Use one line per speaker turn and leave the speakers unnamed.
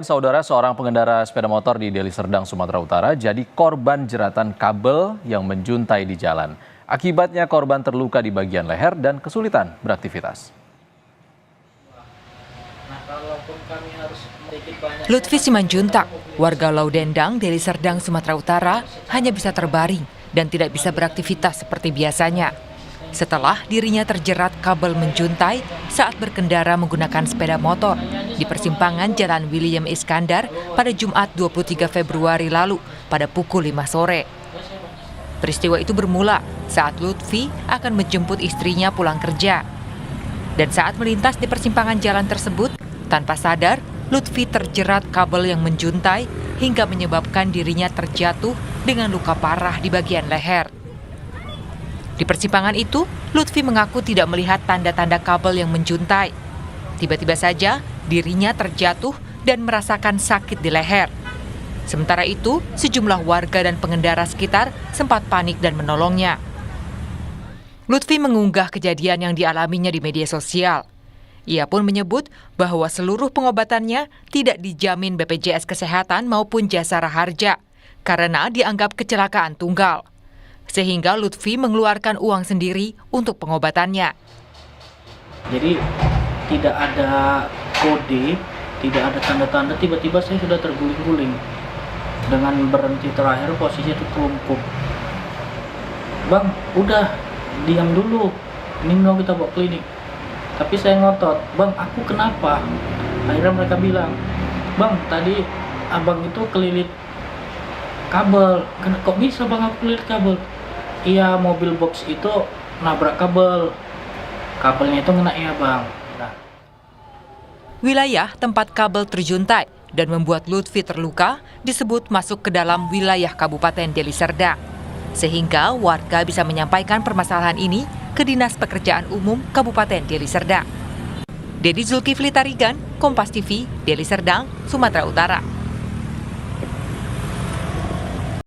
Saudara, seorang pengendara sepeda motor di Deli Serdang, Sumatera Utara jadi korban jeratan kabel yang menjuntai di jalan. Akibatnya korban terluka di bagian leher dan kesulitan beraktivitas.
Lutfi Simanjuntak, warga Laudendang, Deli Serdang, Sumatera Utara, hanya bisa terbaring dan tidak bisa beraktivitas seperti biasanya. Setelah dirinya terjerat kabel menjuntai saat berkendara menggunakan sepeda motor di persimpangan Jalan William Iskandar pada Jumat 23 Februari lalu pada pukul 5 sore. Peristiwa itu bermula saat Lutfi akan menjemput istrinya pulang kerja. Dan saat melintas di persimpangan jalan tersebut, tanpa sadar, Lutfi terjerat kabel yang menjuntai hingga menyebabkan dirinya terjatuh dengan luka parah di bagian leher. Di persimpangan itu, Lutfi mengaku tidak melihat tanda-tanda kabel yang menjuntai. Tiba-tiba saja, dirinya terjatuh dan merasakan sakit di leher. Sementara itu, sejumlah warga dan pengendara sekitar sempat panik dan menolongnya. Lutfi mengunggah kejadian yang dialaminya di media sosial. Ia pun menyebut bahwa seluruh pengobatannya tidak dijamin BPJS Kesehatan maupun Jasara Harja karena dianggap kecelakaan tunggal. Sehingga Lutfi mengeluarkan uang sendiri untuk pengobatannya.
Jadi tidak ada kode, tidak ada tanda-tanda, tiba-tiba saya sudah terguling-guling. Dengan berhenti terakhir posisi itu telungkup. Bang, udah diam dulu, ini mau kita bawa klinik. Tapi saya ngotot, bang aku kenapa? Akhirnya mereka bilang, bang tadi abang itu kelilit kabel. Kok bisa bang aku kelilit kabel? Iya, mobil box itu nabrak kabel. Kabelnya itu ngena ya bang. Nah.
Wilayah tempat kabel terjuntai dan membuat Lutfi terluka disebut masuk ke dalam wilayah Kabupaten Deli Serdang. Sehingga warga bisa menyampaikan permasalahan ini ke Dinas Pekerjaan Umum Kabupaten Deli Serdang. Dedi Zulkifli Tarigan, Kompas TV, Deli Serdang, Sumatera Utara.